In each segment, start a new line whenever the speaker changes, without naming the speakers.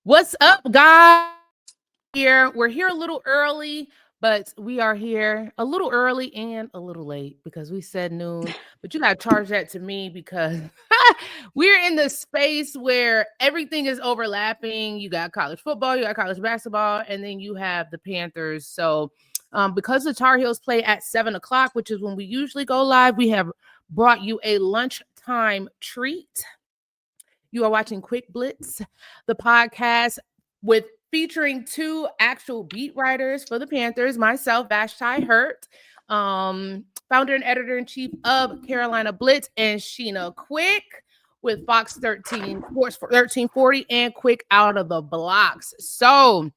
What's up, guys? We're here a little early, but we are here a little early and a little late because we said noon. But you got to charge that to me because we're in the space where everything is overlapping. You got college football, you got college basketball, and then you have the Panthers. So, because the Tar Heels play at 7 o'clock, which is when we usually go live, we have brought you a lunchtime treat. You are watching Quick Blitz, the podcast with featuring two actual beat writers for the Panthers, myself, Vashti Hurt, founder and editor-in-chief of Carolina Blitz, and Sheena Quick with Fox 13 Sports 1340 and Quick Out of the Blocks. So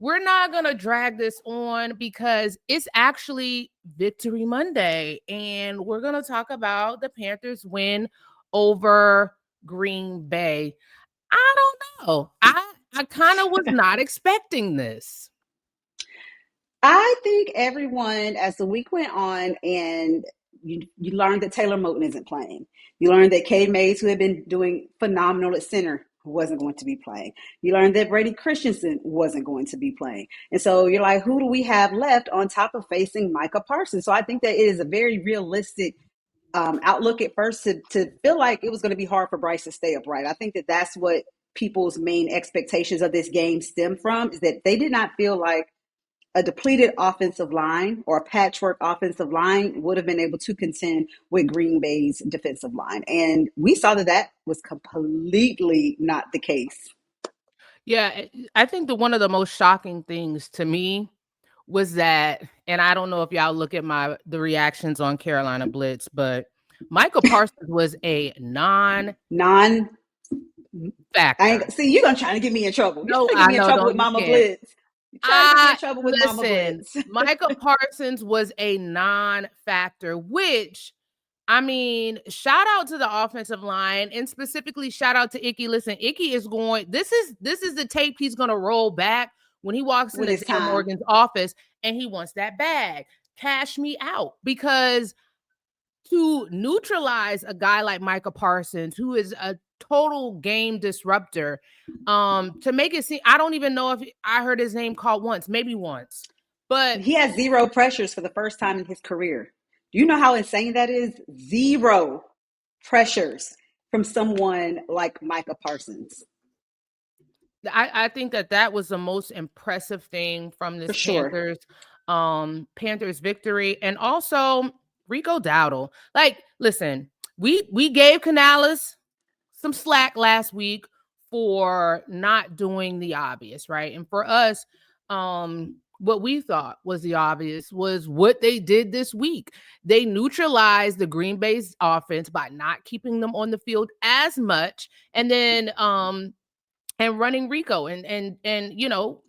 we're not going to drag this on because it's actually Victory Monday, and we're going to talk about the Panthers win over Green Bay. I don't know. I kind of was not expecting this.
I think everyone, as the week went on, and you learned that Taylor Moton isn't playing. You learned that Cade Mays, who had been doing phenomenal at center, wasn't going to be playing. You learned that Brady Christensen wasn't going to be playing. And so you're like, who do we have left on top of facing Micah Parsons? So I think that it is a very realistic outlook at first to feel like it was going to be hard for Bryce to stay upright. I think that that's what people's main expectations of this game stem from, is that they did not feel like a depleted offensive line or a patchwork offensive line would have been able to contend with Green Bay's defensive line. And we saw that was completely not the case.
Yeah, I think one of the most shocking things to me was that, and I don't know if y'all look at the reactions on Carolina Blitz, but Michael Parsons was a non factor.
See, you're gonna try to get me in trouble.
No,
You're trying to get me in trouble
no,
with Mama Blitz. You're trying to get me in trouble with Mama Blitz.
Michael Parsons was a non-factor, which, I mean, shout out to the offensive line, and specifically shout out to Icky. Listen, Icky is going. This is the tape he's going to roll back when he walks into Sam Morgan's office and he wants that bag. Cash me out, because to neutralize a guy like Micah Parsons, who is a total game disruptor, to make it seem, I don't even know if I heard his name called once, maybe once, but
he has zero pressures for the first time in his career. Do you know how insane that is? Zero pressures from someone like Micah Parsons.
I think that was the most impressive thing from this Panthers victory. And also Rico Dowdle. Like, listen, we gave Canales some slack last week for not doing the obvious, right? And for us, what we thought was the obvious was what they did this week. They neutralized the Green Bay's offense by not keeping them on the field as much, and then and running Rico and you know,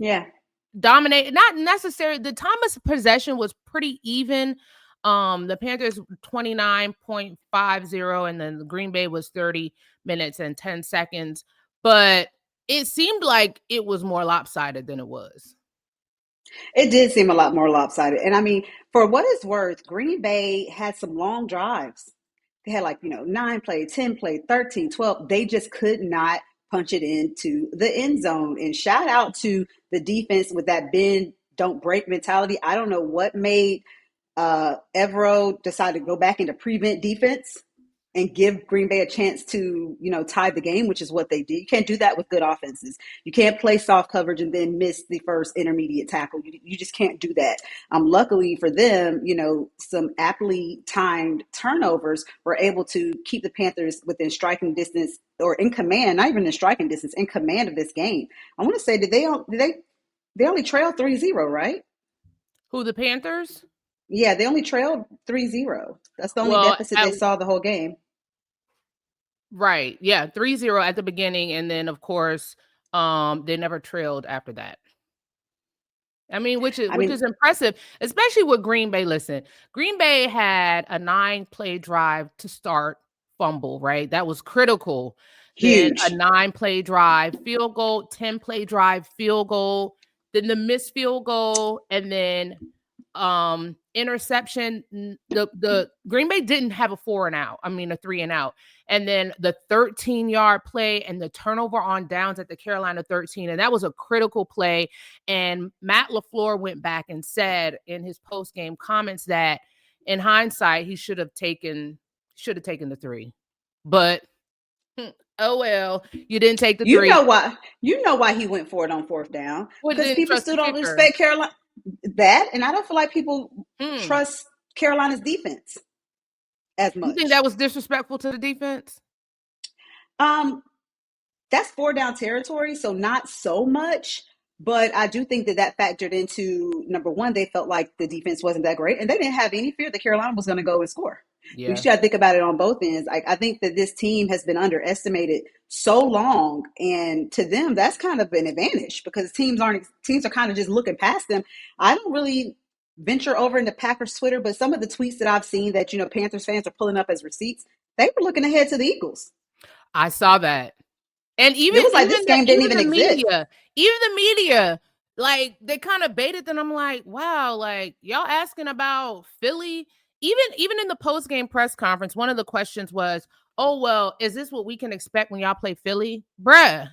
dominate. Not necessarily, the time of possession was pretty even. The Panthers 29.50, and then the Green Bay was 30 minutes and 10 seconds. But it seemed like it was more lopsided than it was.
It did seem a lot more lopsided. And I mean, for what it's worth, Green Bay had some long drives. They had 9 play, 10 play, 13, 12. They just could not punch it into the end zone. And shout out to the defense with that bend, don't break mentality. I don't know what made Evero decide to go back into prevent defense and give Green Bay a chance to, tie the game, which is what they did. You can't do that with good offenses. You can't play soft coverage and then miss the first intermediate tackle. You just can't do that. Luckily for them, some aptly timed turnovers were able to keep the Panthers within striking distance, or in command, not even in striking distance, in command of this game. I want to say, they only trailed 3-0, right?
Who, the Panthers?
Yeah, they only trailed 3-0. That's the only deficit they saw the whole game.
Right. Yeah. 3-0 at the beginning. And then, of course, they never trailed after that. I mean, which is impressive, especially with Green Bay. Listen, Green Bay had a 9-play drive to start, fumble, right? That was critical.
Huge.
Then a 9-play drive, field goal, 10-play drive, field goal, then the missed field goal, and then interception. The Green Bay didn't have a 4-and-out. I mean, a 3-and-out. And then the 13-yard play and the turnover on downs at the Carolina 13. And that was a critical play. And Matt LaFleur went back and said in his post-game comments that in hindsight, he should have taken the 3. But oh well, you didn't take the 3.
You know why he went for it on 4th down. Because
Didn't
people
trust
still
the
don't
kicker.
respect Carolina. That, and I don't feel like people trust Carolina's defense as much.
You think that was disrespectful to the defense?
That's 4-down territory, so not so much. But I do think that factored into, number one, they felt like the defense wasn't that great, and they didn't have any fear that Carolina was going to go and score.
Yeah.
We should to think about it on both ends. I think that this team has been underestimated so long, and to them, that's kind of an advantage because teams are kind of just looking past them. I don't really venture over into Packers Twitter, but some of the tweets that I've seen that Panthers fans are pulling up as receipts, they were looking ahead to the Eagles.
I saw that. And even,
it was like this game didn't even exist.
Even the media, like they kind of baited them. I'm like, wow, like y'all asking about Philly. Even in the post-game press conference, one of the questions was, oh, well, is this what we can expect when y'all play Philly? Bruh.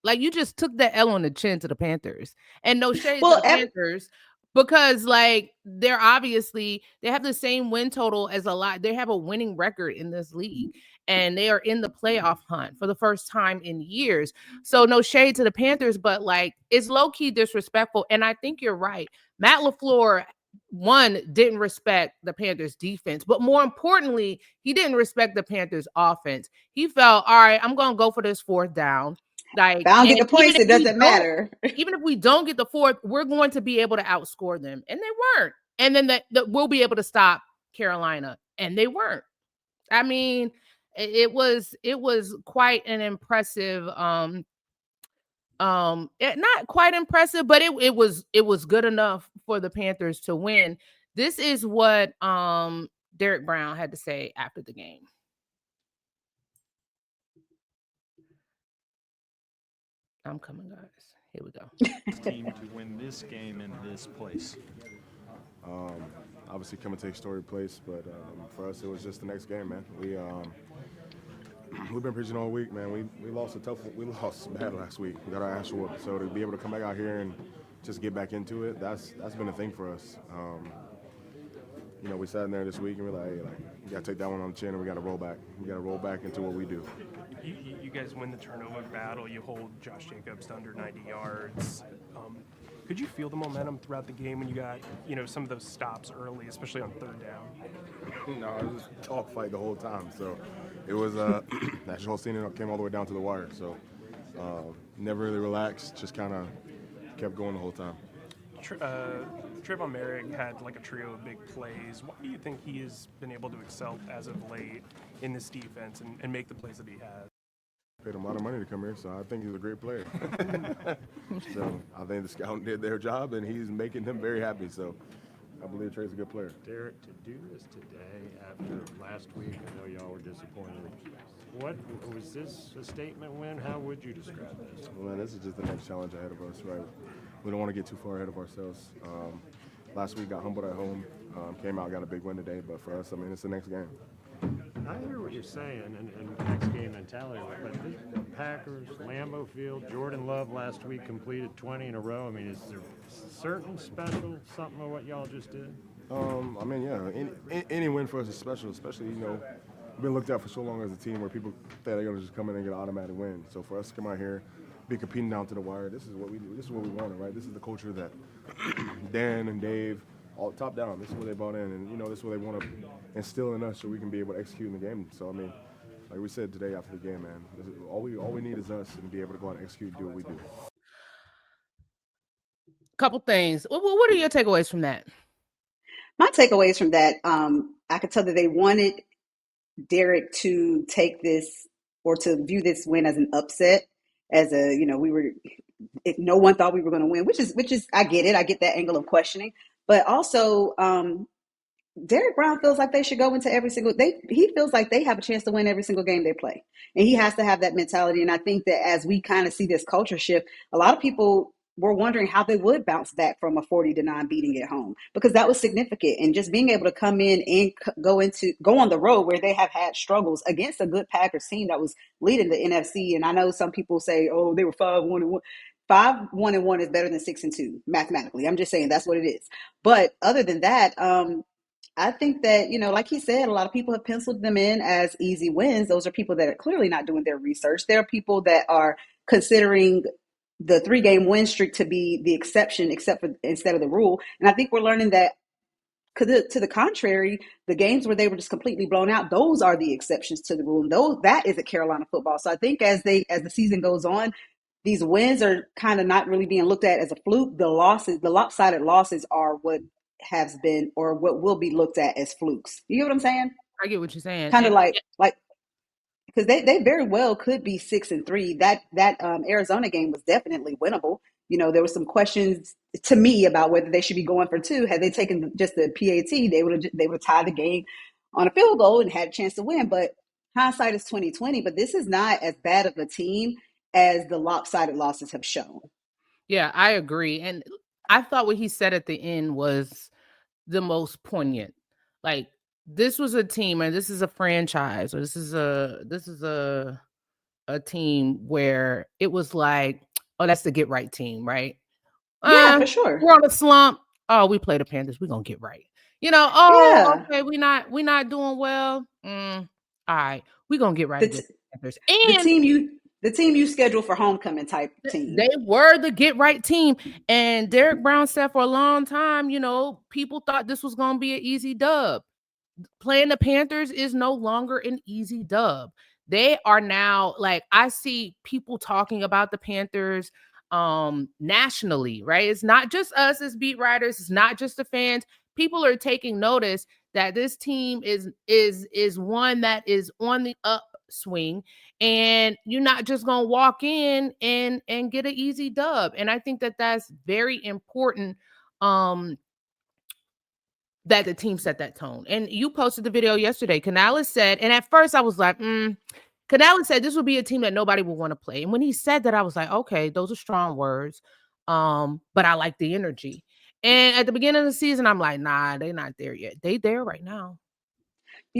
Like you just took that L on the chin to the Panthers. And no shade to the Panthers. Because like they have the same win total as they have a winning record in this league and they are in the playoff hunt for the first time in years. So no shade to the Panthers, but like it's low-key disrespectful. And I think you're right. Matt LaFleur, one, didn't respect the Panthers defense, but more importantly, he didn't respect the Panthers offense. He felt, all right, I'm going to go for this 4th down. Like,
if I don't get the points, it doesn't matter.
Even if we don't get the 4th, we're going to be able to outscore them. And they weren't. And then we'll be able to stop Carolina. And they weren't. I mean, it was quite an impressive, not quite impressive, but it was good enough for the Panthers to win. This is what Derek Brown had to say after the game. I'm coming, guys. Here we go.
Team to win this game in this place.
Obviously, come and take story place, but for us, it was just the next game, man. We've been preaching all week, man. We lost bad last week. We got our ass whooped. So to be able to come back out here and just get back into it, that's been a thing for us. We sat in there this week and we're like, hey, you got to take that one on the chin and we got to roll back. We got to roll back into what we do.
You guys win the turnover battle. You hold Josh Jacobs to under 90 yards. Could you feel the momentum throughout the game when you got, some of those stops early, especially on 3rd down?
No, it was a dog fight the whole time. So it was that whole scene came all the way down to the wire. So never really relaxed, just kind of kept going the whole time.
Trayvon Merrick had like a trio of big plays. Why do you think he has been able to excel as of late in this defense and make the plays that he has?
Paid him a lot of money to come here, so I think he's a great player. So I think the scout did their job, and he's making them very happy. So I believe Trey's a good player.
Derek, to do this today after last week, I know y'all were disappointed. What was this a statement win? How would you describe this?
Well, man, this is just the next challenge ahead of us, right? We don't want to get too far ahead of ourselves. Last week got humbled at home, came out, got a big win today, but for us, I mean, it's the next game.
I hear what you're saying, and next game mentality, but the Packers, Lambeau Field, Jordan Love last week completed 20 in a row. I mean, is there certain special something of what y'all just did?
I mean, yeah, any win for us is special, especially, we've been looked at for so long as a team where people think they're going to just come in and get an automatic win. So for us to come out here, be competing down to the wire, this is what we do. This is what we wanted, right? This is the culture that Dan and Dave, all top down, this is what they brought in, and this is what they want to instill in us so we can be able to execute in the game. So I mean, like we said today after the game, man, all we need is us and be able to go out and execute and do what we do.
Couple things. What are your takeaways from that?
My takeaways from that, I could tell that they wanted Derek to take this or to view this win as an upset, as no one thought we were going to win, which is I get it. I get that angle of questioning. But also, Derek Brown feels like they should go into every single. He feels like they have a chance to win every single game they play, and he has to have that mentality. And I think that as we kind of see this culture shift, a lot of people were wondering how they would bounce back from a 40-9 beating at home, because that was significant. And just being able to come in and go on the road where they have had struggles against a good Packers team that was leading the NFC. And I know some people say, oh, they were 5-1-1. 5-1-1 is better than 6-2 mathematically. I'm just saying that's what it is. But other than that, I think that, like he said, a lot of people have penciled them in as easy wins. Those are people that are clearly not doing their research. There are people that are considering the 3-game win streak to be the exception, instead of the rule. And I think we're learning that, to the contrary, the games where they were just completely blown out, those are the exceptions to the rule. And that isn't Carolina football. So I think as the season goes on, these wins are kind of not really being looked at as a fluke. The lopsided losses are what has been, or what will be looked at as flukes. You get what I'm saying?
I get what you're saying.
Kind of like because they very well could be 6-3. That Arizona game was definitely winnable. There were some questions to me about whether they should be going for 2. Had they taken just the PAT, they would have tied the game on a field goal and had a chance to win. But hindsight is 2020. But this is not as bad of a team as the lopsided losses have shown.
Yeah, I agree. And I thought what he said at the end was the most poignant. Like, this was a team, and this is a franchise, or this is a team where it was like, oh, that's the get right team, right?
Yeah, for sure.
We're on a slump. Oh, we play the Panthers. We're gonna get right.
Yeah.
Okay, we not doing well. All right, we're gonna get right against the Panthers.
The team you schedule for homecoming type team.
They were the get right team. And Derek Brown said for a long time, people thought this was gonna be an easy dub. Playing the Panthers is no longer an easy dub. They are now, like, I see people talking about the Panthers nationally, right? It's not just us as beat writers, it's not just the fans. People are taking notice that this team is one that is on the upswing, and you're not just gonna walk in and get an easy dub. And I think that that's very important, that the team set that tone. And you posted the video yesterday. Canales said, and at first I was like, Canales said this would be a team that nobody would want to play. And when he said that, I was like, okay, those are strong words. But I like the energy. And at the beginning of the season, I'm like, nah, they're not there yet. They there right now.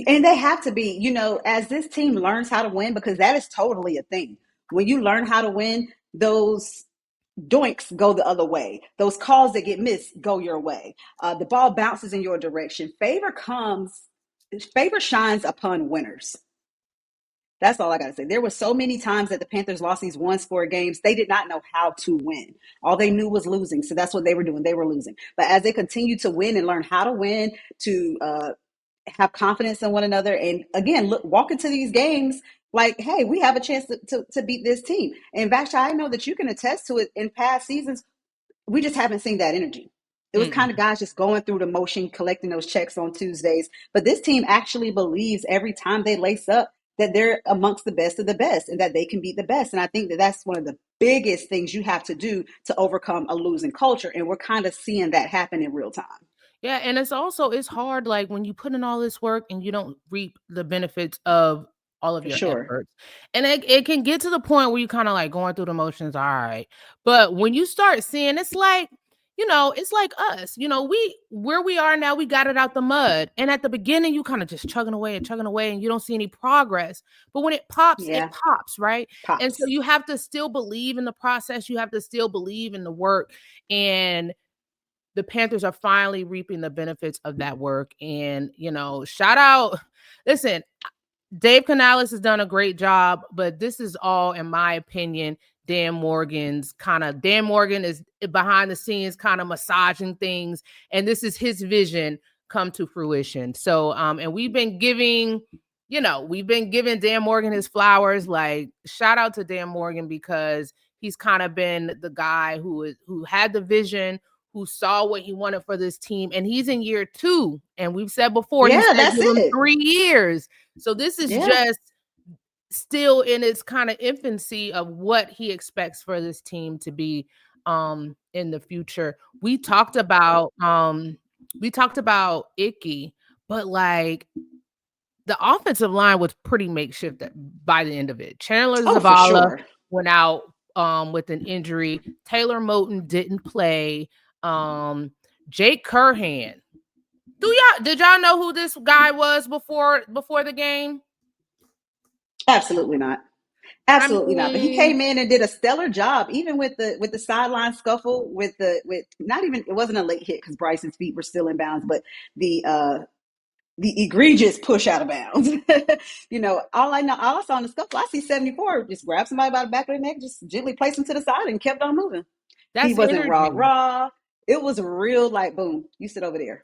And they have to be, as this team learns how to win, because that is totally a thing. When you learn how to win, those doinks go the other way. Those calls that get missed go your way. The ball bounces in your direction. Favor shines upon winners. That's all I got to say. There were so many times that the Panthers lost these one-score games. They did not know how to win. All they knew was losing. So that's what they were doing. They were losing. But as they continue to win and learn how to win, to have confidence in one another, and again, walk into these games like, hey, we have a chance to beat this team. And Vashti, I know that you can attest to it in past seasons. We just haven't seen that energy. It was kind of guys just going through the motion, collecting those checks on Tuesdays. But this team actually believes every time they lace up that they're amongst the best of the best and that they can beat the best. And I think that that's one of the biggest things you have to do to overcome a losing culture. And we're kind of seeing that happen in real time.
Yeah, and it's hard, like, when you put in all this work and you don't reap the benefits of all of
For
your
sure.
efforts. And it can get to the point where you kind of like going through the motions, all right. But when you start seeing, it's like, it's like us. Where we are now, we got it out the mud. And at the beginning, you kind of just chugging away, and you don't see any progress. But when it pops, it pops, right?
Pops.
And so you have to still believe in the process. You have to still believe in the work. And the Panthers are finally reaping the benefits of that work. And, shout out. Listen, Dave Canales has done a great job, but this is all, in my opinion, Dan Morgan is behind the scenes kind of massaging things. And this is his vision come to fruition. So, and we've been giving Dan Morgan his flowers. Like, shout out to Dan Morgan, because he's kind of been the guy who had the vision, who saw what he wanted for this team. And he's in year 2. And we've said before, he said give him 3 years. So this is just still in its kind of infancy of what he expects for this team to be in the future. We talked about Icky, but like the offensive line was pretty makeshift by the end of it. Chandler Zavala went out with an injury. Taylor Moton didn't play. Jake Curhan. Did y'all know who this guy was before the game?
Absolutely not.
I
Absolutely not. But he
mean,
came in and did a stellar job, even with the sideline scuffle with not even, it wasn't a late hit because Bryce's feet were still in bounds, but the egregious push out of bounds. All I saw in the scuffle, I see 74 just grab somebody by the back of the neck, just gently place him to the side, and kept on moving. He
that's
wasn't
energy.
raw. It was real, like, boom, you sit over there.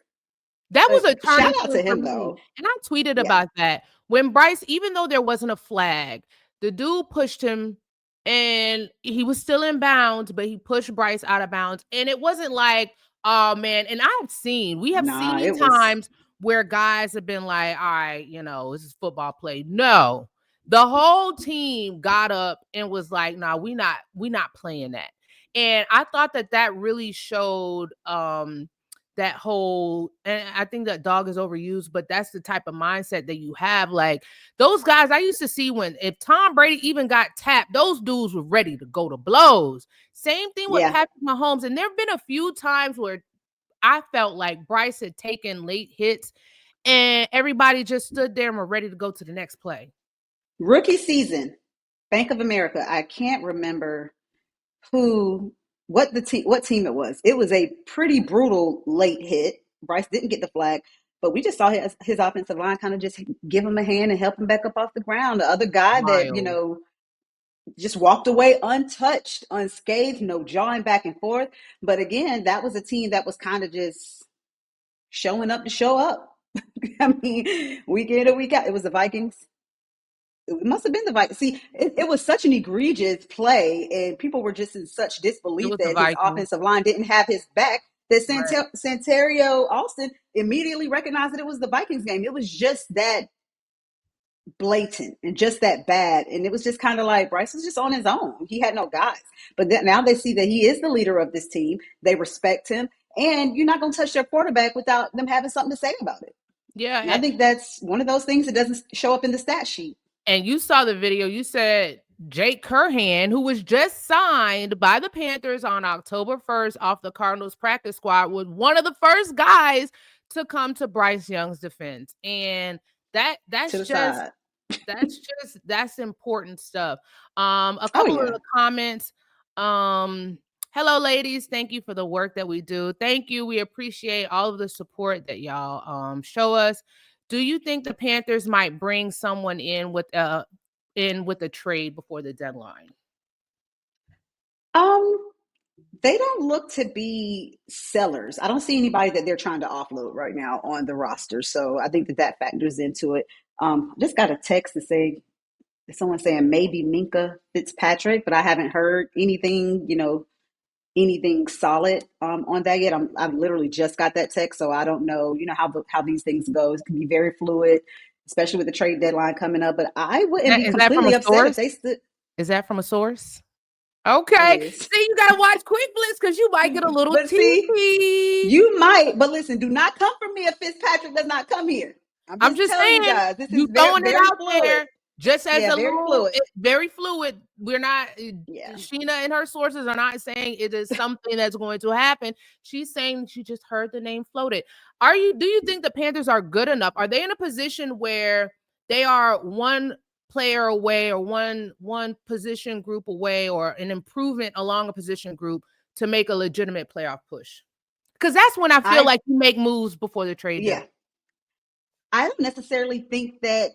That was
But
a
shout
turning
out to
point for
him
me,
though.
and I tweeted
Yeah.
about that. When Bryce, even though there wasn't a flag, the dude pushed him, and he was still in bounds, but he pushed Bryce out of bounds, and it wasn't like, oh man. And we have
Nah,
seen
it was
times where guys have been like, all right, this is football play. No, the whole team got up and was like, nah, we not playing that. And I thought that really showed that whole, and I think that dog is overused, but that's the type of mindset that you have. Like those guys I used to see, if Tom Brady even got tapped, those dudes were ready to go to blows. Same thing with
yeah.
Patrick Mahomes. And there have been a few times where I felt like Bryce had taken late hits and everybody just stood there and were ready to go to the next play.
Rookie season, Bank of America. I can't remember what team it was. It was a pretty brutal late hit. Bryce didn't get the flag, but we just saw his offensive line kind of just give him a hand and help him back up off the ground. The other guy
Wild.
that just walked away untouched, unscathed, no jawing back and forth. But again, that was a team that was kind of just showing up to show up. I mean, week in and week out. It was the Vikings. It must have been the Vikings. See, it was such an egregious play, and people were just in such
It
disbelief
was the
that his
Vikings.
offensive line didn't have his back that
Right.
Santario Austin immediately recognized that it was the Vikings game. It was just that blatant and just that bad. And it was just kind of like Bryce was just on his own. He had no guys. But now they see that he is the leader of this team. They respect him. And you're not going to touch their quarterback without them having something to say about it.
Yeah.
And I think that's one of those things that doesn't show up in the stat sheet.
And you saw the video. You said Jake Curhan, who was just signed by the Panthers on October 1st off the Cardinals practice squad, was one of the first guys to come to Bryce Young's defense. And that's important stuff. A couple of the comments. Hello, ladies. Thank you for the work that we do. Thank you. We appreciate all of the support that y'all show us. Do you think the Panthers might bring someone in with a trade before the deadline?
They don't look to be sellers. I don't see anybody that they're trying to offload right now on the roster. So I think that factors into it. Just got a text to say someone saying maybe Minka Fitzpatrick, but I haven't heard anything, anything solid on that yet. I've literally just got that text, so I don't know, how these things go. It can be very fluid, especially with the trade deadline coming up. But I wouldn't be
Is that from a
completely upset
source?
if they stood.
Is that from a source?
It
Okay.
is.
See, you gotta watch Quick Blitz because you might get a little
But see,
teasy.
you might, but listen, do not come for me if Fitzpatrick does not come here.
I'm
I'm just
just
telling you
saying,
guys, this is
you
very,
throwing it
very
out
fluid.
there just as
Yeah,
a
very
little,
fluid.
it's very fluid. We're not,
Yeah.
Sheena and her sources are not saying it is something that's going to happen. She's saying she just heard the name floated. Do you think the Panthers are good enough? Are they in a position where they are one player away or one position group away or an improvement along a position group to make a legitimate playoff push? Because that's when I feel like you make moves before the trade deadline.
I don't necessarily think I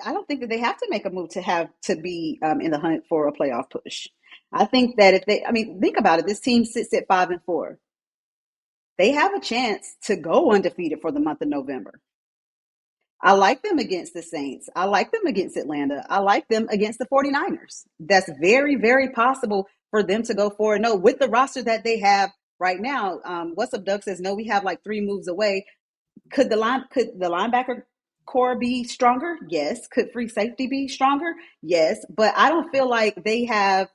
don't think that they have to make a move to be in the hunt for a playoff push. I think that think about it. This team sits at 5-4. They have a chance to go undefeated for the month of November. I like them against the Saints. I like them against Atlanta. I like them against the 49ers. That's very, very possible for them to go 4-0 with the roster that they have right now. What's up, Doug says, no, we have like 3 moves away. Could the linebacker core be stronger? Yes. Could free safety be stronger? Yes. But I don't feel like I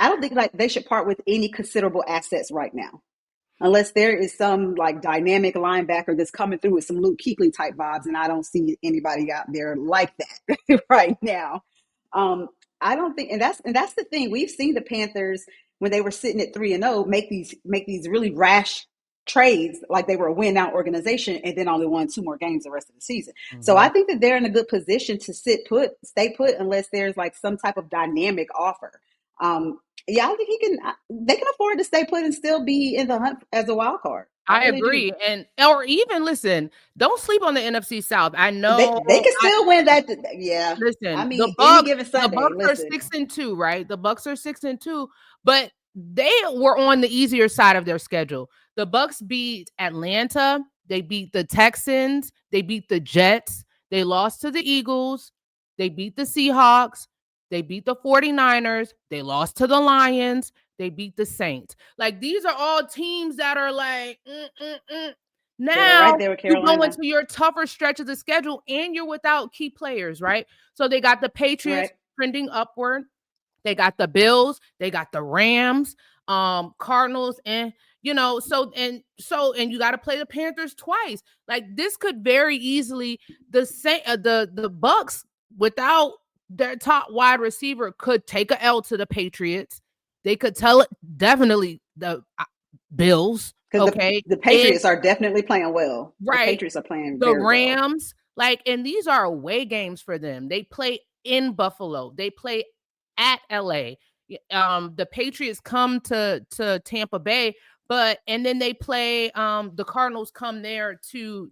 don't think like they should part with any considerable assets right now. Unless there is some like dynamic linebacker that's coming through with some Luke Kuechly type vibes, and I don't see anybody out there like that right now. I don't think, and that's the thing. We've seen the Panthers when they were sitting at 3-0 make these really rash trades, like they were a win out organization, and then only won 2 more games the rest of the season. So
Mm-hmm.
I think that they're in a good position to stay put, unless there's like some type of dynamic offer. Yeah, I think he can. They can afford to stay put and still be in the hunt as a wild card. I
I
really do.
agree, and or even listen, don't sleep on the NFC South. I know
They can still win that. Yeah, I
listen,
mean, any given
the
Sunday.
Bucks are
Listen,
6-2, right? The Bucks are 6-2, but they were on the easier side of their schedule. The Bucks beat Atlanta, they beat the Texans, they beat the Jets, they lost to the Eagles, they beat the Seahawks, they beat the 49ers, they lost to the Lions, they beat the Saints. Like these are all teams that are like
they were right
now
there with
you go
Carolina.
into your tougher stretch of the schedule and you're without key players, right? So they got the Patriots
Right.
trending upward. They got the Bills, they got the Rams, Cardinals, and and you got to play the Panthers twice. Like this could very easily the Bucks without their top wide receiver could take a L to the Patriots. They could tell it definitely the Bills,
Because
okay,
the
and
Patriots are definitely playing well. The
right,
Patriots are playing
the
very well.
Rams, like, and these are away games for them. They play in Buffalo. They play at LA. The Patriots come to Tampa Bay, but and then they play the Cardinals come there to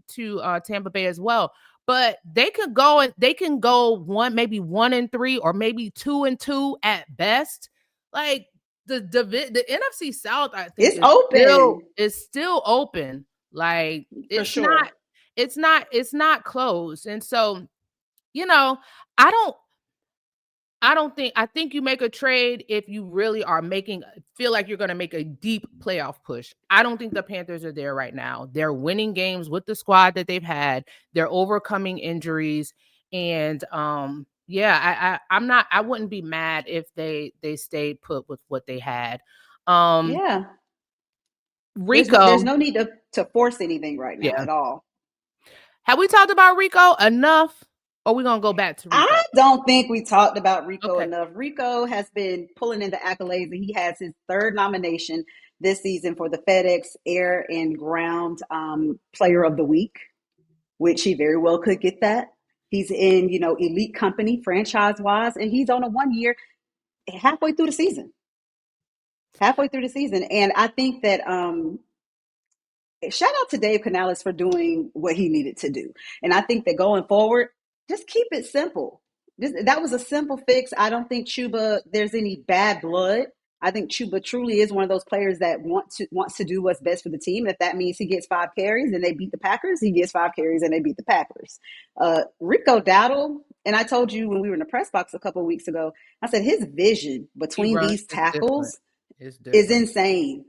Tampa Bay as well. But they can go maybe 1-3 or maybe 2-2 at best. Like the NFC South, I think
It's open
is still open. Like
for sure.
it's not closed. And so, you know, I don't I think you make a trade if you really are feel like you're going to make a deep playoff push. I don't think the Panthers are there right now. They're winning games with the squad that they've had. They're overcoming injuries and yeah, I wouldn't be mad if they stayed put with what they had. Um
Yeah. There's
Rico,
no need to force anything right now
yeah.
at all.
Have we talked about Rico enough? Or we going to go back to Rico?
I don't think we talked about Rico
Okay.
enough. Rico has been pulling in the accolades, and he has his 3rd nomination this season for the FedEx Air and Ground Player of the Week, which he very well could get that. He's in, elite company franchise wise, and he's on a 1 year halfway through the season. And I think that shout out to Dave Canales for doing what he needed to do. And I think that going forward, just keep it simple. That was a simple fix. I don't think Chuba, there's any bad blood. I think Chuba truly is one of those players that wants to do what's best for the team. If that means he gets 5 carries and they beat the Packers, he gets 5 carries and they beat the Packers. Rico Dowdle, and I told you when we were in the press box a couple of weeks ago, I said his vision
He
between
run
these
it's different.
tackles
It's
is
different.
insane.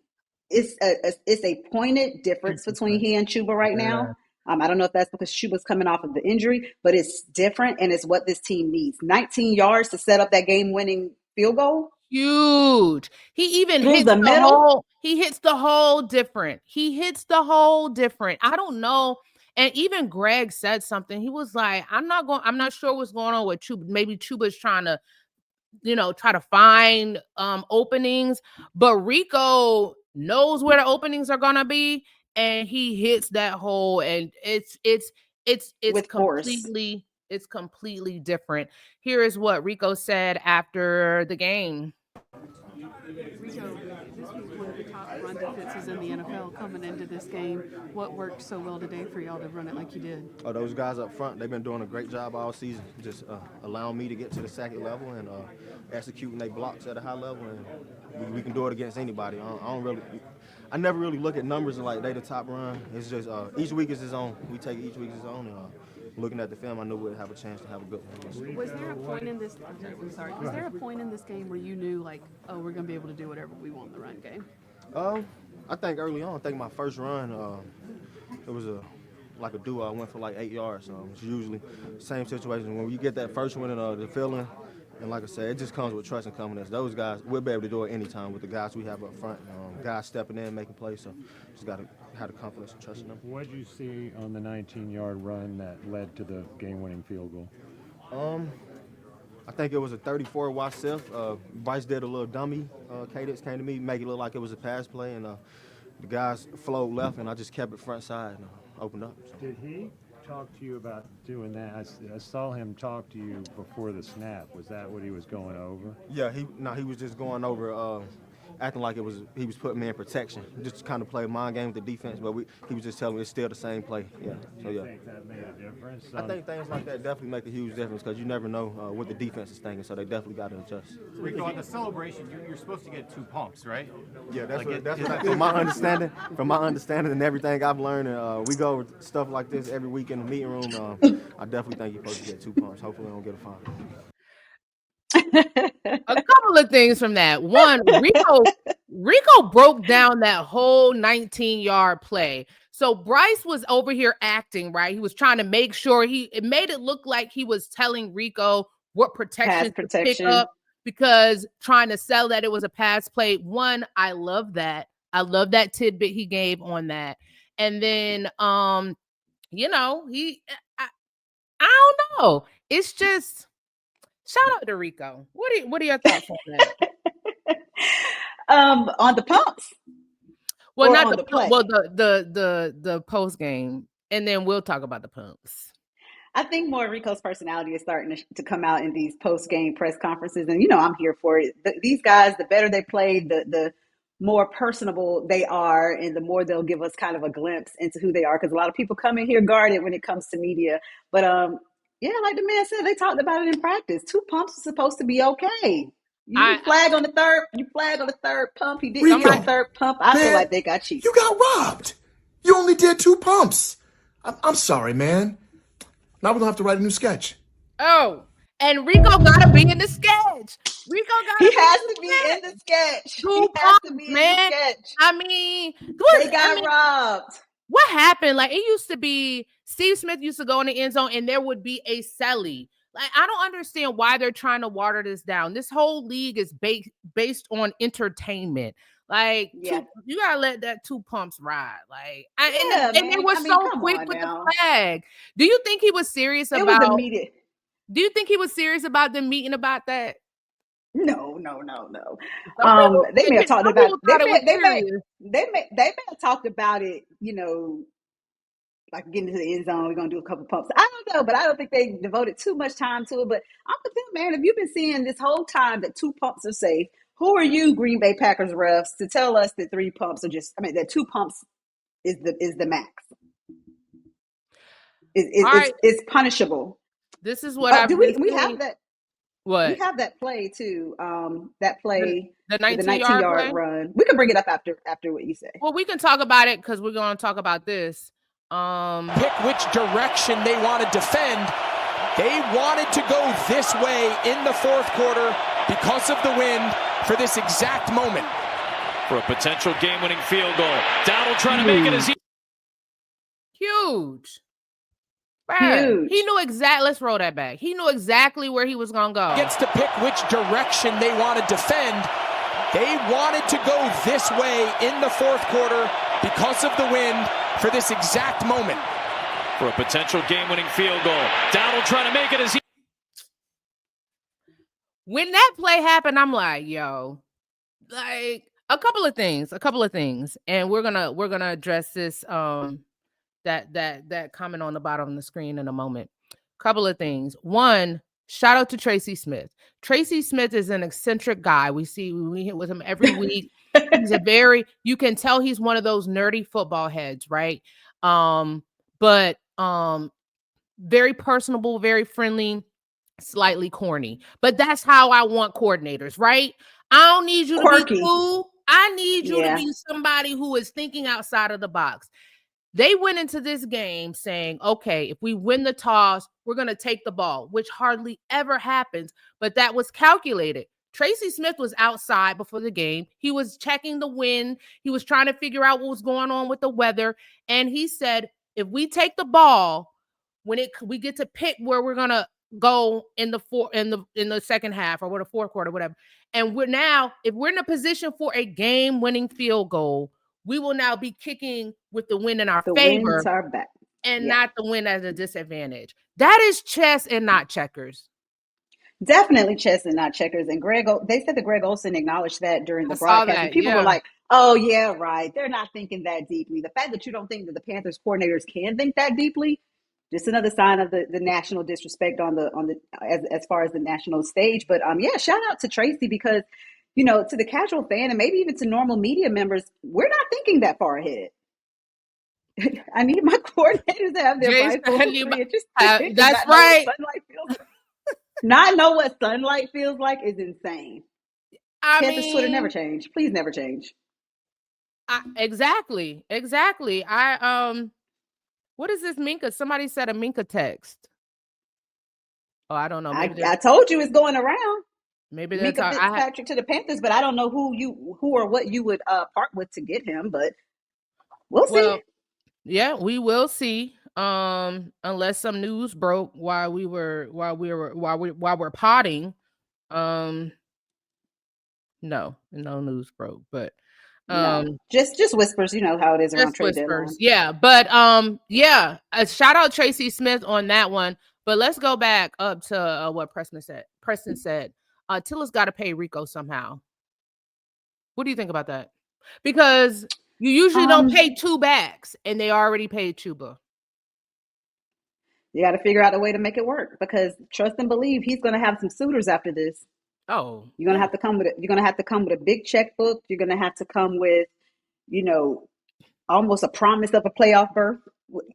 It's a pointed
It's
difference between
different.
he and Chuba right
Yeah.
now. I don't know if that's because Chuba's coming off of the injury, but it's different and it's what this team needs. 19 yards to set up that game-winning field goal
Huge. He even
through
hits
the
the
middle.
hole. He hits the hole different. He hits the hole different. I don't know. And even Greg said something. He was like, I'm not sure what's going on with Chuba. Maybe Chuba's trying to try to find openings, but Rico knows where the openings are gonna be, and he hits that hole, and it's
With force.
completely different. Here is what Rico said after the game.
Rico, this was one of the top run defenses in the NFL coming into this game. What worked so well today for y'all to run it like you did?
Oh, those guys up front, they've been doing a great job all season, just allowing me to get to the second level and executing their blocks at a high level, and we can do it against anybody. I never really look at numbers and like they the top run. It's just each week is his own. We take each week as his own. And, looking at the film, I knew we'd have a chance to have a good one.
Was there a point in this? I'm sorry. Was there a point in this game where you knew, like, oh, we're going to be able to do whatever we want in the run game?
I think early on, I think my first run, it was like a duo. I went for like 8 yards. It's usually the same situation. When you get that first one and the feeling, and like I said, it just comes with trust and confidence. Those guys, we'll be able to do it anytime with the guys we have up front. Guys stepping in, making plays. So just got to have the confidence and trust in them.
What did you see on the 19-yard run that led to the game-winning field goal?
I think it was a 34 watch self. Bryce did a little dummy cadence, came to me, make it look like it was a pass play, and the guys flowed left, and I just kept it front side and opened up. So.
Did he talk to you about doing that? I saw him talk to you before the snap. Was that what he was going over?
Yeah, he was just going over, acting like he was putting me in protection, just kind of play mind game with the defense. But he was just telling me it's still the same play. Yeah.
Do you think that made a difference?
I think things like that definitely make a huge difference because you never know what the defense is thinking, so they definitely got to adjust.
Rico, on the celebration, you're supposed to get 2 pumps, right?
Yeah, from my understanding, and everything I've learned, and we go over stuff like this every week in the meeting room. I definitely think you're supposed to get 2 pumps. Hopefully, I don't get a fine.
A couple of things from that. One, Rico broke down that whole 19-yard play. So Bryce was over here acting, right? He was trying to make sure it made it look like he was telling Rico what protection to pick up because trying to sell that it was a pass play. One, I love that. I love that tidbit he gave on that. And then, I don't know. It's just, shout out to Rico. What are your thoughts on that?
On the pumps.
Well, not the play. Well, the post game, and then we'll talk about the pumps.
I think more Rico's personality is starting to come out in these post game press conferences, and I'm here for it. These guys, the better they play, the more personable they are, and the more they'll give us kind of a glimpse into who they are. Because a lot of people come in here guarded when it comes to media, but yeah, like the man said, they talked about it in practice. 2 pumps are supposed to be okay. You flag on the third pump. He didn't get the third pump. I feel like they got cheated.
You got robbed. You only did 2 pumps. I'm sorry, man. Now we're going to have to write a new sketch.
Oh, and Rico got to be in the sketch.
He has to be in the sketch.
2 pumps, man. I mean,
they got robbed.
What happened? Like, it used to be, Steve Smith used to go in the end zone and there would be a celly. Like, I don't understand why they're trying to water this down. This whole league is based on entertainment. Like, you gotta let that 2 pumps ride. Like, and they were so quick with the flag. Do you think he was serious about?
It was immediate.
Do you think he was serious about them meeting about that?
No. They may have talked about. They may have talked about it. Like getting to the end zone, we're gonna do a couple pumps. I don't know, but I don't think they devoted too much time to it. But I'm with them, man. If you've been seeing this whole time that 2 pumps are safe, who are you, Green Bay Packers refs, to tell us that 3 pumps are that 2 pumps is the max? It's punishable.
This is what
we have that.
What?
We have that play too. That play,
the 19-yard
run. We can bring it up after what you say.
Well, we can talk about it because we're going to talk about this.
Pick which direction they want to defend. They wanted to go this way in the 4th quarter because of the wind for this exact moment.
For a potential game-winning field goal. Dowdle trying to make it as
huge. Huge. He knew exactly. Let's roll that back. He knew exactly where he was going to go.
Gets to pick which direction they want to defend. They wanted to go this way in the 4th quarter because of the wind for this exact moment.
For a potential game-winning field goal. Dowdle trying to make it as
when that play happened, I'm like, yo, like a couple of things. And we're gonna address this that comment on the bottom of the screen in a moment. Couple of things. One, shout out to Tracy Smith. Tracy Smith is an eccentric guy. We hit with him every week. He's you can tell he's one of those nerdy football heads, right? But very personable, very friendly, slightly corny. But that's how I want coordinators, right? I don't need you to be cool. I need you to be somebody who is thinking outside of the box. They went into this game saying, okay, if we win the toss, we're going to take the ball, which hardly ever happens, but that was calculated. Tracy Smith was outside before the game. He was checking the wind. He was trying to figure out what was going on with the weather. And he said, if we take the ball, we get to pick where we're going to go in the second half or the 4th quarter, whatever. And if we're in a position for a game-winning field goal, we will now be kicking with the wind in our favor.
Winds are back.
And not the wind at a disadvantage. That is chess and not checkers.
Definitely chess and not checkers. And they said that Greg Olson acknowledged that during
I
the
saw
broadcast. And
that.
people were
Yeah.
like, oh, yeah, right. They're not thinking that deeply. The fact that you don't think that the Panthers coordinators can think that deeply, just another sign of the national disrespect on the as far as the national stage. But yeah, shout out to Tracy because, to the casual fan and maybe even to normal media members, we're not thinking that far ahead. I need my coordinators to have their
Jason,
bifocals 3 inches thick and
that's
not know what
right.
sunlight feels like. Not know what sunlight feels like is insane.
I
Panthers Twitter never
mean,
change. Please never change.
exactly. What is this Minka? Somebody said a Minka text. Oh, I don't know.
I told you it's going around.
Maybe they're
Minka
talking.
Fitzpatrick to the Panthers, but I don't know who or what you would part with to get him, but we'll see.
Yeah, we will see. Unless some news broke while we're potting. No news broke, but
no, just whispers. You know how it is around trade deadline.
Yeah, but yeah, shout out Tracy Smith on that one. But let's go back up to what Preston said. Tilla's got to pay Rico somehow. What do you think about that? Because you usually don't pay two backs, and they already paid Chuba.
You got to figure out a way to make it work because trust and believe he's going to have some suitors after this.
Oh,
you're going to have to come with it. You're going to have to come with a big checkbook. You're going to have to come with, almost a promise of a playoff berth.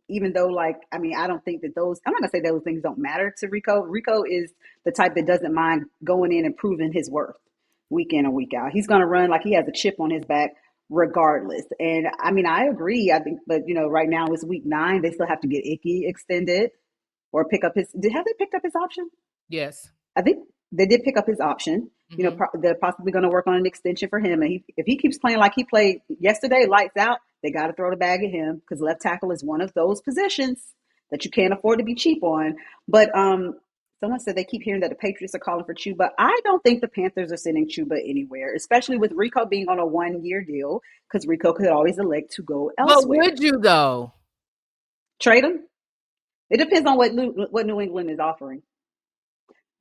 Even though, I don't think that I'm not going to say those things don't matter to Rico. Rico is the type that doesn't mind going in and proving his worth week in and week out. He's going to run like he has a chip on his back regardless. And I agree. I think, but right now it's week 9. They still have to get Icky extended or pick up have they picked up his option?
Yes.
I think they did pick up his option. Mm-hmm. They're possibly going to work on an extension for him. And if he keeps playing like he played yesterday, lights out, they got to throw the bag at him because left tackle is one of those positions that you can't afford to be cheap on. But someone said they keep hearing that the Patriots are calling for Chuba. I don't think the Panthers are sending Chuba anywhere, especially with Rico being on a 1-year deal because Rico could always elect to go elsewhere.
But would you, though?
Trade him? It depends on what New England is offering.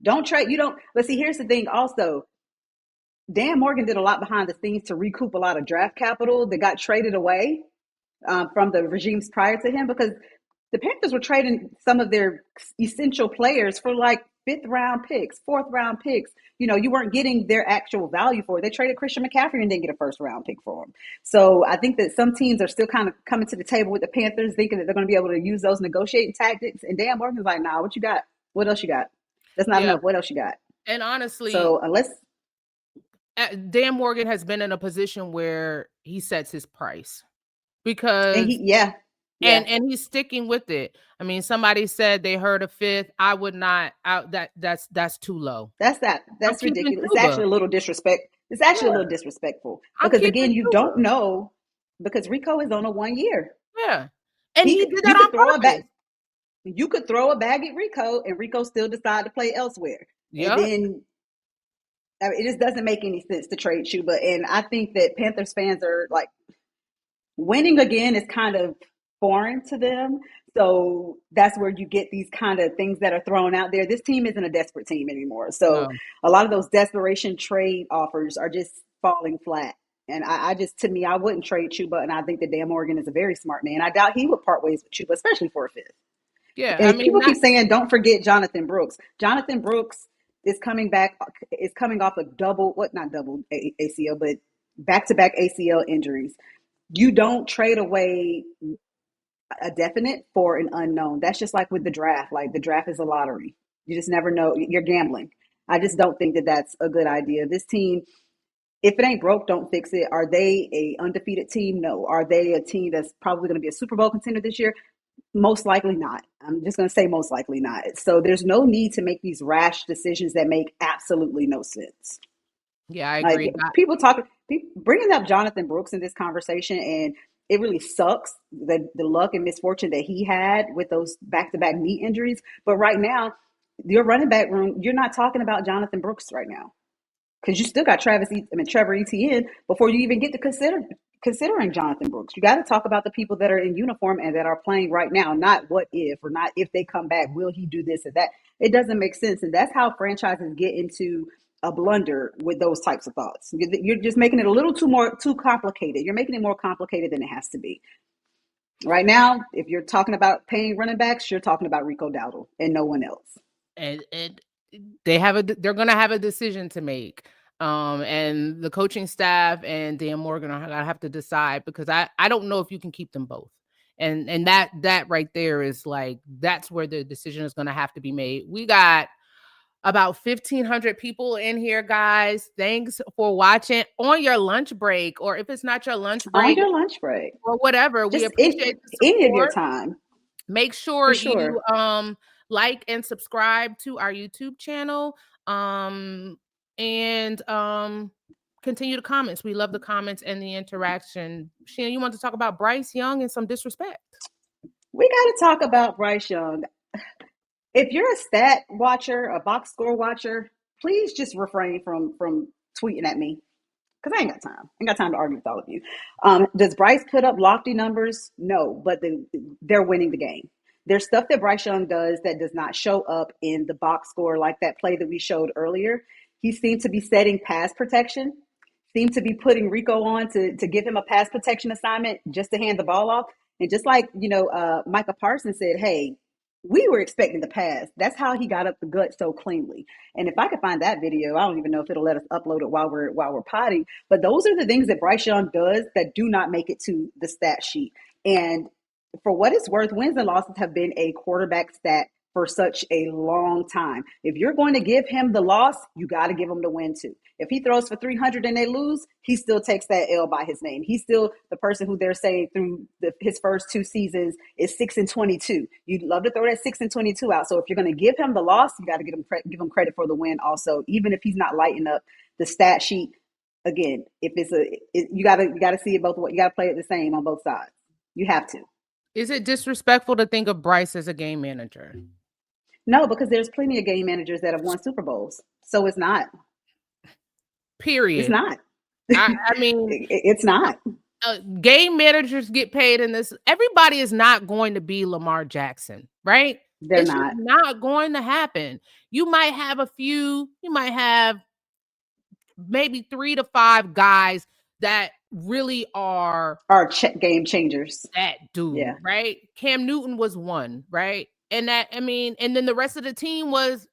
Don't trade. But see, here's the thing also. Dan Morgan did a lot behind the scenes to recoup a lot of draft capital that got traded away from the regimes prior to him because the Panthers were trading some of their essential players for 5th round picks, 4th round picks. You weren't getting their actual value for it. They traded Christian McCaffrey and didn't get a 1st round pick for him. So I think that some teams are still kind of coming to the table with the Panthers thinking that they're going to be able to use those negotiating tactics. And Dan Morgan's like, nah, what you got? What else you got? That's not enough. What else you got?
And honestly,
so unless
Dan Morgan has been in a position where he sets his price because
and
he's sticking with it. Somebody said they heard a 5th. I would not out that's too low.
That's ridiculous. It's actually a little disrespect. It's actually a little disrespectful because again, you don't know because Rico is on a 1 year.
Yeah. And he did that on purpose.
You could throw a bag at Rico and Rico still decide to play elsewhere.
Yep.
And then it just doesn't make any sense to trade Chuba. And I think that Panthers fans are winning again is kind of foreign to them. So that's where you get these kind of things that are thrown out there. This team isn't a desperate team anymore. So a lot of those desperation trade offers are just falling flat. And I wouldn't trade Chuba. And I think that Dan Morgan is a very smart man. I doubt he would part ways with Chuba, especially for a 5th.
Yeah,
and people keep saying, don't forget Jonathan Brooks. Jonathan Brooks is coming back. Is coming off not double ACL, but back-to-back ACL injuries. You don't trade away a definite for an unknown. That's just like with the draft. The draft is a lottery. You just never know. You're gambling. I just don't think that that's a good idea. This team, if it ain't broke, don't fix it. Are they a undefeated team? No. Are they a team that's probably going to be a Super Bowl contender this year? Most likely not. I'm just going to say most likely not. So there's no need to make these rash decisions that make absolutely no sense.
Yeah, I agree.
People bringing up Jonathan Brooks in this conversation, and it really sucks the luck and misfortune that he had with those back-to-back knee injuries. But right now, your running back room, you're not talking about Jonathan Brooks right now because you still got Trevor Etienne before you even get to consider considering Jonathan Brooks. You got to talk about the people that are in uniform and that are playing right now, not what if or not if they come back, will he do this or that? It doesn't make sense. And that's how franchises get into a blunder with those types of thoughts. You're just making it a little too complicated. You're making it more complicated than it has to be. Right now, if you're talking about paying running backs, you're talking about Rico Dowdle and no one else.
And they're going to have a decision to make. And the coaching staff and Dan Morgan are going to have to decide, because I don't know if you can keep them both. And that right there is like, that's where the decision is going to have to be made. We got about 1,500 people in here, guys. Thanks for watching on your lunch break, or if it's not your lunch break,
on your lunch break
or whatever.
Just
we appreciate
any of your time.
Make sure
sure.
you like and subscribe to our YouTube channel. And continue the comments. We love the comments and the interaction. Sheena, you want to talk about Bryce Young and some disrespect?
We got to talk about Bryce Young. If you're a stat watcher, a box score watcher, please just refrain from tweeting at me, because I ain't got time. I ain't got time to argue with all of you. Does Bryce put up lofty numbers? No, but they're winning the game. There's stuff that Bryce Young does that does not show up in the box score, like that play that we showed earlier. He seemed to be setting pass protection, seemed to be putting Rico on to give him a pass protection assignment just to hand the ball off. And just like, Micah Parsons said, hey, we were expecting the pass. That's how he got up the gut so cleanly. And if I could find that video, I don't even know if it'll let us upload it while we're potting. But those are the things that Bryce Young does that do not make it to the stat sheet. And for what it's worth, wins and losses have been a quarterback stat for such a long time. If you're going to give him the loss, you got to give him the win too. If he throws for 300 and they lose, he still takes that L by his name. He's still the person who they're saying through his first two seasons is 6-22. You'd love to throw that 6-22 out. So if you're going to give him the loss, you got to give him credit for the win also, even if he's not lighting up the stat sheet. Again, if you got to see it both ways. You got to play it the same on both sides. You have to.
Is it disrespectful to think of Bryce as a game manager?
No, because there's plenty of game managers that have won Super Bowls. So it's not.
Period.
It's not.
I mean,
it's not.
Game managers get paid in this. Everybody is not going to be Lamar Jackson, right?
They're
it's
not
going to happen. You might have a few. You might have maybe 3 to 5 guys that really are
game changers.
That dude,
yeah.
Right? Cam Newton was one, right? And and then the rest of the team was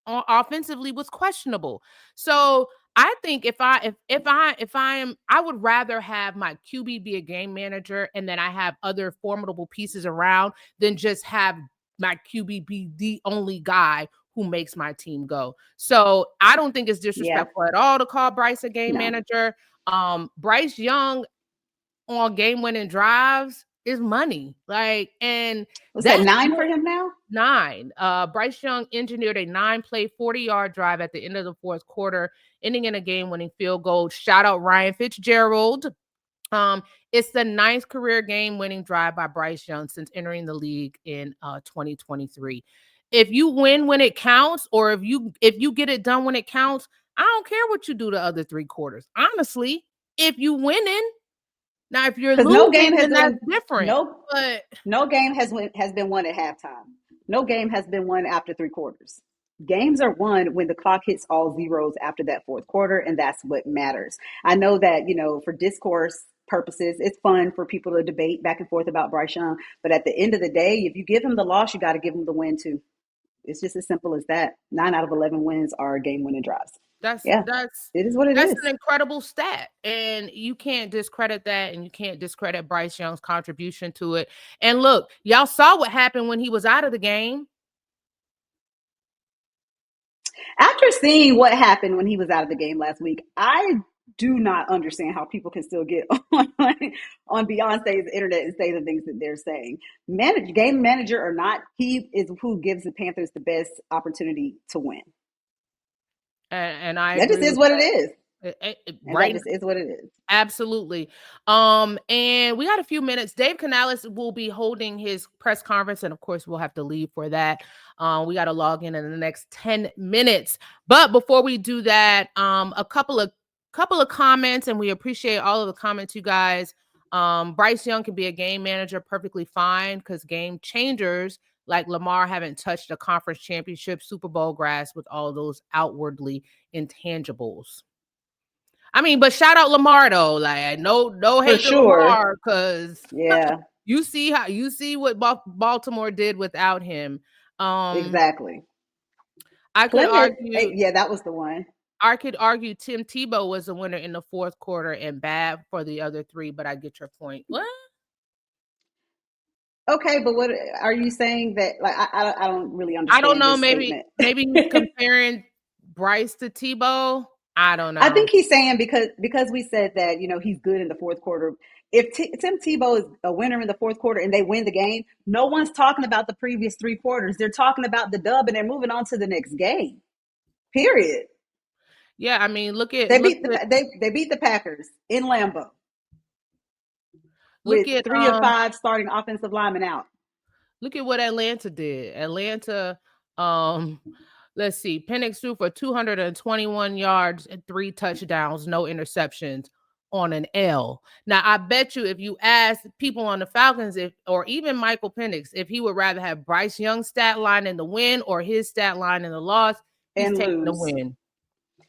offensively was questionable. So I think I would rather have my QB be a game manager and then I have other formidable pieces around than just have my QB be the only guy who makes my team go. So I don't think it's disrespectful at all to call Bryce a game manager. Bryce Young on game-winning drives is money. And
was that 9 for him now?
9. Bryce Young engineered a 9-play, 40-yard drive at the end of the fourth quarter, ending in a game-winning field goal. Shout out Ryan Fitzgerald. It's the 9th career game-winning drive by Bryce Young since entering the league in 2023. If you win when it counts, or if you get it done when it counts, I don't care what you do the other 3 quarters. Honestly, if you winning. Now, if you're losing,
no game
then that's different.
No game has been won at halftime. No game has been won after 3 quarters. Games are won when the clock hits all zeros after that fourth quarter, and that's what matters. I know that, for discourse purposes, it's fun for people to debate back and forth about Bryce Young, but at the end of the day, if you give him the loss, you got to give him the win too. It's just as simple as that. 9 out of 11 wins are game-winning drives.
It is
what it is.
That's an incredible stat, and you can't discredit that, and you can't discredit Bryce Young's contribution to it. And look, y'all saw what happened when he was out of the game.
After seeing what happened when he was out of the game last week, I do not understand how people can still get on Beyonce's internet and say the things that they're saying. Game manager or not, he is who gives the Panthers the best opportunity to win.
And
that just is what it is.
Right,
that just is what it is.
Absolutely. And we got a few minutes. Dave Canales will be holding his press conference, and of course, we'll have to leave for that. We got to log in the next 10 minutes. But before we do that, a couple of couple of comments, and we appreciate all of the comments, you guys. Bryce Young can be a game manager perfectly fine because game changers like Lamar haven't touched a conference championship, Super Bowl grass with all those outwardly intangibles. I mean, but shout out Lamar though. Like no
For
hate to
sure.
Lamar because
Yeah,
you see what Baltimore did without him.
exactly.
I could
Plymouth,
argue
yeah, that was the one.
Tim Tebow was a winner in the fourth quarter and bad for the other three, but I get your point. What?
Okay, but what are you saying that? Like, I don't really
I don't
understand
know.
this
Maybe
statement.
he's comparing Bryce to Tebow. I don't
I
know.
think he's saying because we said that he's good in the fourth quarter. If Tim Tebow is a winner in the fourth quarter and they win the game, no one's talking about the previous three quarters. They're talking about the dub and they're moving on to the next game. Period.
Yeah, I mean, look at
They beat the Packers in Lambeau
look
with
at
3 of 5 starting offensive linemen out.
Look at what Atlanta did. Atlanta, let's see, Penix threw for 221 yards and 3 touchdowns, no interceptions on an L. Now, I bet you if you ask people on the Falcons, or even Michael Penix, if he would rather have Bryce Young's stat line in the win or his stat line in the loss, he's
And
taking the
lose.
win.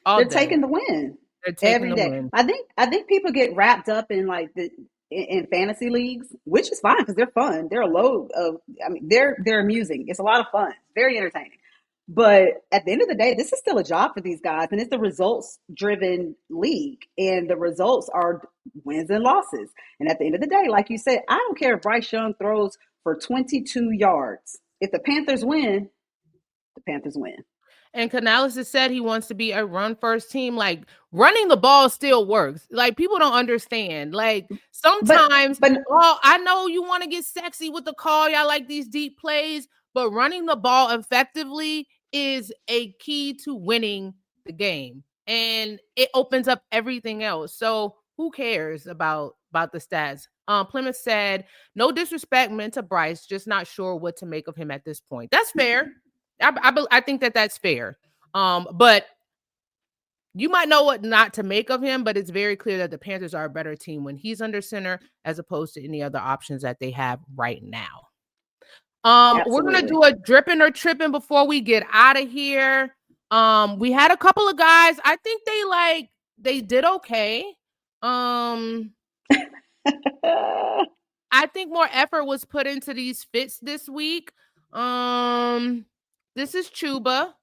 All
They're
day.
taking the win.
They're taking
Every
the
day.
win.
I think people get wrapped up in like in fantasy leagues, which is fine because they're fun. They're a load of. I mean, they're amusing. It's a lot of fun. Very entertaining. But at the end of the day, this is still a job for these guys, and it's a results-driven league, and the results are wins and losses. And at the end of the day, like you said, I don't care if Bryce Young throws for 22 yards. If the Panthers win, the Panthers win.
And Canales has said he wants to be a run first team. Like running the ball still works. Like people don't understand. Like sometimes, I know you want to get sexy with the call. Y'all like these deep plays, but running the ball effectively is a key to winning the game. And it opens up everything else. So who cares about the stats? Plymouth said, no disrespect meant to Bryce, just not sure what to make of him at this point. That's fair. I think that's fair. But you might know what not to make of him, but it's very clear that the Panthers are a better team when he's under center as opposed to any other options that they have right now. We're gonna do a dripping or tripping before we get out of here. We had a couple of guys. I think they did okay. I think more effort was put into these fits this week. This is Chuba.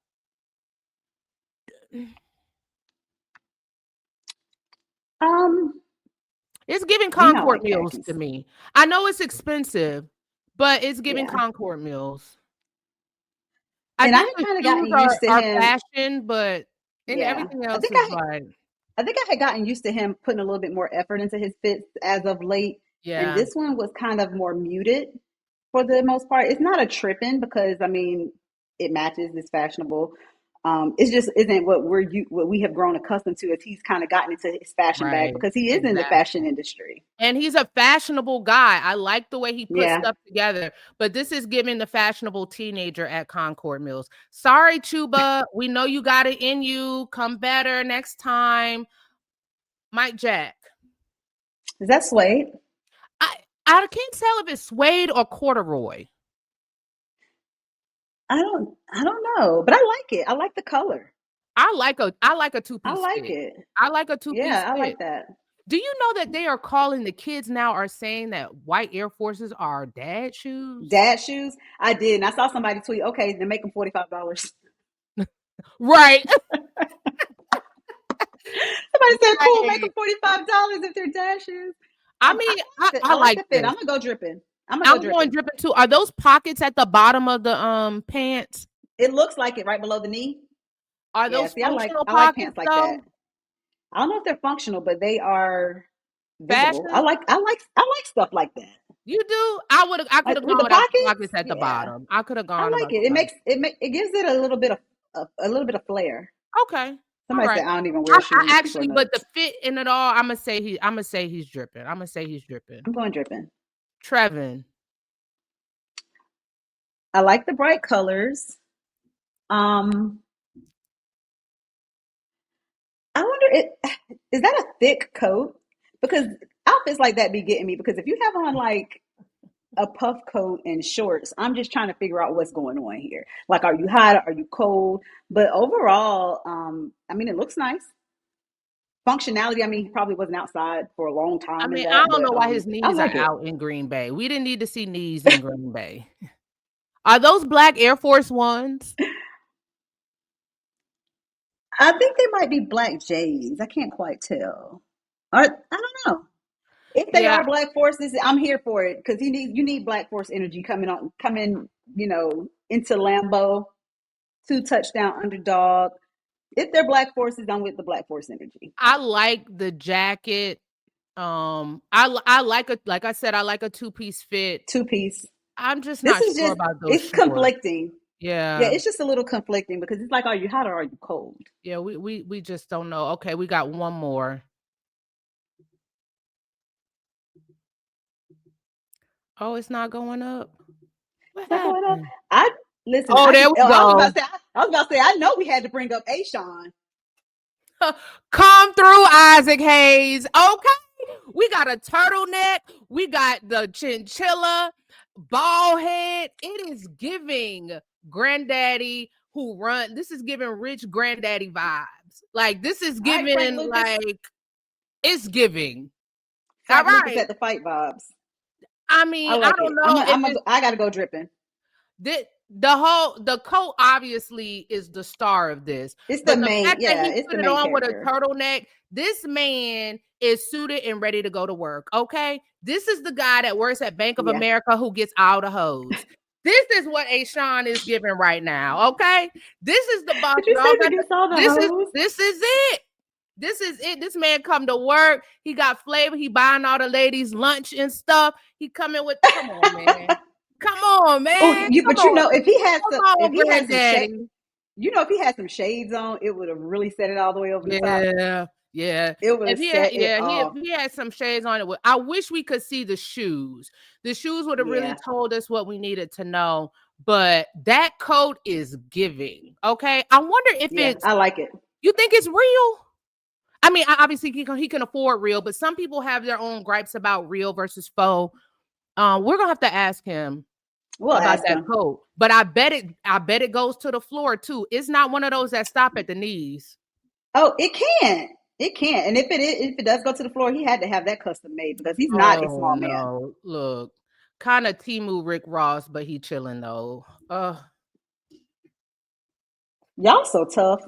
It's giving Concord meals to me. I know it's expensive, but it's giving Concord meals. I think the shoes are fashion, but everything else is like.
I think I had gotten used to him putting a little bit more effort into his fits as of late.
Yeah.
And this one was kind of more muted for the most part. It's not a tripping because I mean it matches, it's fashionable. It just isn't what we have grown accustomed to as he's kind of gotten into his fashion bag because he is in the fashion industry.
And he's a fashionable guy. I like the way he puts stuff together, but this is giving the fashionable teenager at Concord Mills. Sorry, Chuba. We know you got it in you. Come better next time. Mike Jack.
Is that suede?
I can't tell if it's suede or corduroy.
I don't know, but I like it. I like the color.
I like a two-piece.
I like
fit.
it.
I like a two-piece.
Yeah, I
fit.
like that.
Do you know that they are calling the kids now are saying that white Air Forces are dad shoes?
Dad shoes? I did. And I saw somebody tweet, okay, then make them $45.
Right.
Somebody said, cool, make them $45 if they're dad shoes.
I mean, I like
the fit.
this.
I'm gonna go dripping. I'm
going dripping too. Are those pockets at the bottom of the pants?
It looks like it right below the knee.
Are those functional
I
pockets
like pants like
though?
that. I don't know if they're functional, but they are visible.
Fashion?
I like stuff like that.
You do? I could have
with
gone
the
without the pockets at the bottom. I could have gone.
I like it. It gives it a little bit of flair.
Okay.
Somebody said I don't even wear shoes.
I actually, but the fit in it all, I'm gonna say he's dripping. I'm
going dripping.
Trevin.
I like the bright colors. I wonder, is that a thick coat? Because outfits like that be getting me. Because if you have on like a puff coat and shorts, I'm just trying to figure out what's going on here. Like, are you hot? Are you cold? But overall, I mean, it looks nice. Functionality, I mean, he probably wasn't outside for a long
I
time in
mean, I
that,
don't
but
know why his
I
knees are
like it.
out in Green Bay. We didn't need to see knees in Green Bay. Are those black Air Force Ones?
I think they might be black J's. I can't quite tell. Or I don't know. If they
Yeah,
are black forces, I'm here for it because you need black force energy coming, into Lambeau, 2 touchdown underdog. If they're black forces, I'm with the black force energy.
I like the jacket. I like like I said, I like a two-piece fit.
2 piece.
I'm just
This
not
is
sure
just
about those
it's
shorts.
conflicting. Yeah,
Yeah.
it's just a little conflicting because it's like, are you hot or are you cold?
Yeah, we just don't know. Okay, we got one more. Oh, it's not going up. What
Is that going up?
happened?
I listen.
Oh, there we
I was
go.
about to say. I was about to say. I know we had to bring up Ashawn.
Come through, Isaac Hayes. Okay. We got a turtleneck. We got the chinchilla, ball head. It is giving granddaddy who run. This is giving rich granddaddy vibes. Like, this is
All right, Frank
giving,
Lucas.
like, it's giving.
Frank
All
Lucas
right.
at the fight vibes.
I mean,
I like
I don't
it.
know
I gotta go dripping.
the coat obviously is the star of this,
It's the
but the
main.
fact that
Yeah,
he
it's
put
the
it
main
on with a
character.
turtleneck, this man is suited and ready to go to work. Okay, this is the guy that works at Bank of
Yeah.
America who gets all the hoes. This is what Ashawn is giving right now. Okay, this is the boss.
Did you say he gets all the hoes?
This is it. This is it. This man come to work. He got flavor. He buying all the ladies lunch and stuff. He coming with. Come on, man. Come on, man.
Oh,
Come
but
on.
if he had
Come
some,
on, granddaddy.
if he had some shades on, it would have really set it all the way over the top.
Yeah.
It would have set it off.
If he had some shades on it. I wish we could see the shoes. The shoes would have really
Yeah.
told us what we needed to know. But that coat is giving. Okay. I wonder if
I like it.
You think it's real? I mean, obviously he can afford real, but some people have their own gripes about real versus faux. We're gonna have to ask him
We'll
about
ask
that
him.
coat. But I bet it goes to the floor too. It's not one of those that stop at the knees.
Oh, it can. It can. And if it does go to the floor, he had to have that custom made because he's not a small man.
Look, kind of Timu Rick Ross, but he chilling though.
Y'all so tough.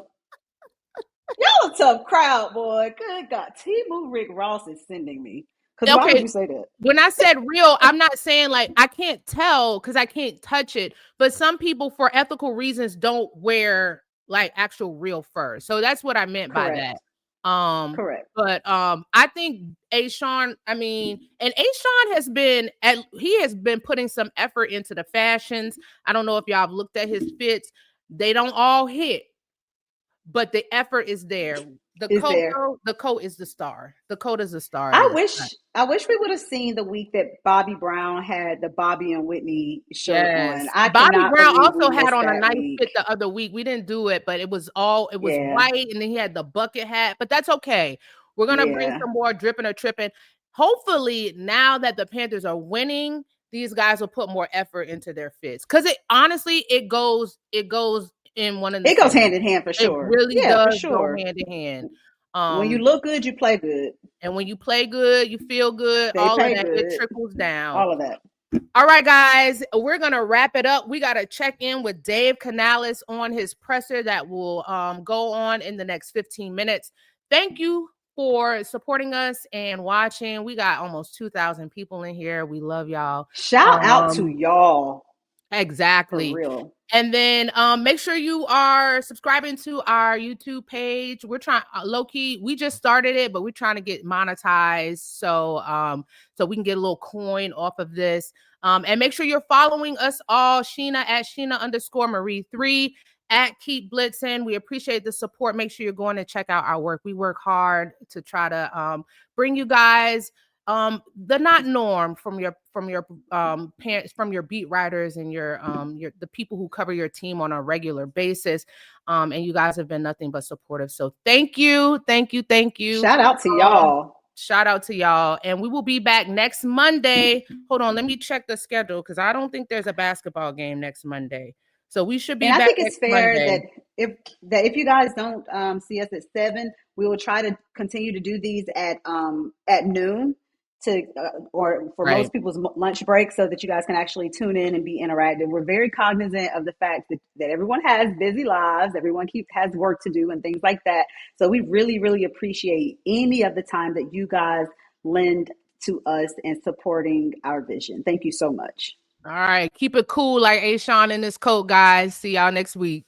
Y'all a tough crowd, boy. Good God. Timu Rick Ross is sending me. Because why would you say that?
When I said real, I'm not saying like I can't tell because I can't touch it. But some people, for ethical reasons, don't wear like actual real fur. So that's what I meant by that.
Correct.
But I think Ashawn, and Ashawn has been putting some effort into the fashions. I don't know if y'all have looked at his fits. They don't all hit, but the effort is there. The coat is the star. The coat is the star.
I wish we would have seen the week that Bobby Brown had the Bobby and Whitney shirt on.
Bobby Brown also had on a nice
week.
fit the other week. We didn't do it, but it was white, and then he had the bucket hat. But that's okay. We're gonna bring some more dripping or tripping. Hopefully, now that the Panthers are winning, these guys will put more effort into their fits. Because it goes in one of the.
It goes hand in hand for sure.
It really does go hand in hand.
When you look good, you play good.
And when you play good, you feel good. All of that, it trickles down.
All of that.
All right, guys, we're going to wrap it up. We got to check in with Dave Canales on his presser that will go on in the next 15 minutes. Thank you for supporting us and watching. We got almost 2,000 people in here. We love y'all.
Shout out to y'all.
Exactly.
For real.
And then make sure you are subscribing to our YouTube page. We're trying low-key. We just started it, but we're trying to get monetized so we can get a little coin off of this. And make sure you're following us all. Sheena at Sheena_Marie3 at Keep Blitzing. We appreciate the support. Make sure you're going to check out our work. We work hard to try to bring you guys the not norm from your parents, from your beat writers and your the people who cover your team on a regular basis. And you guys have been nothing but supportive. So thank you.
Shout out to y'all.
Shout out to y'all. And we will be back next Monday. Hold on, let me check the schedule because I don't think there's a basketball game next Monday. So we should be
And I
back
think it's
next
fair
Monday.
that if you guys don't see us at 7, we will try to continue to do these at noon to or for
Right.
most people's lunch break, so that you guys can actually tune in and be interactive. We're very cognizant of the fact that everyone has busy lives, everyone has work to do and things like that. So we really, really appreciate any of the time that you guys lend to us and supporting our vision. Thank you so much.
All right. Keep it cool like Ashawn in this coat, guys. See y'all next week.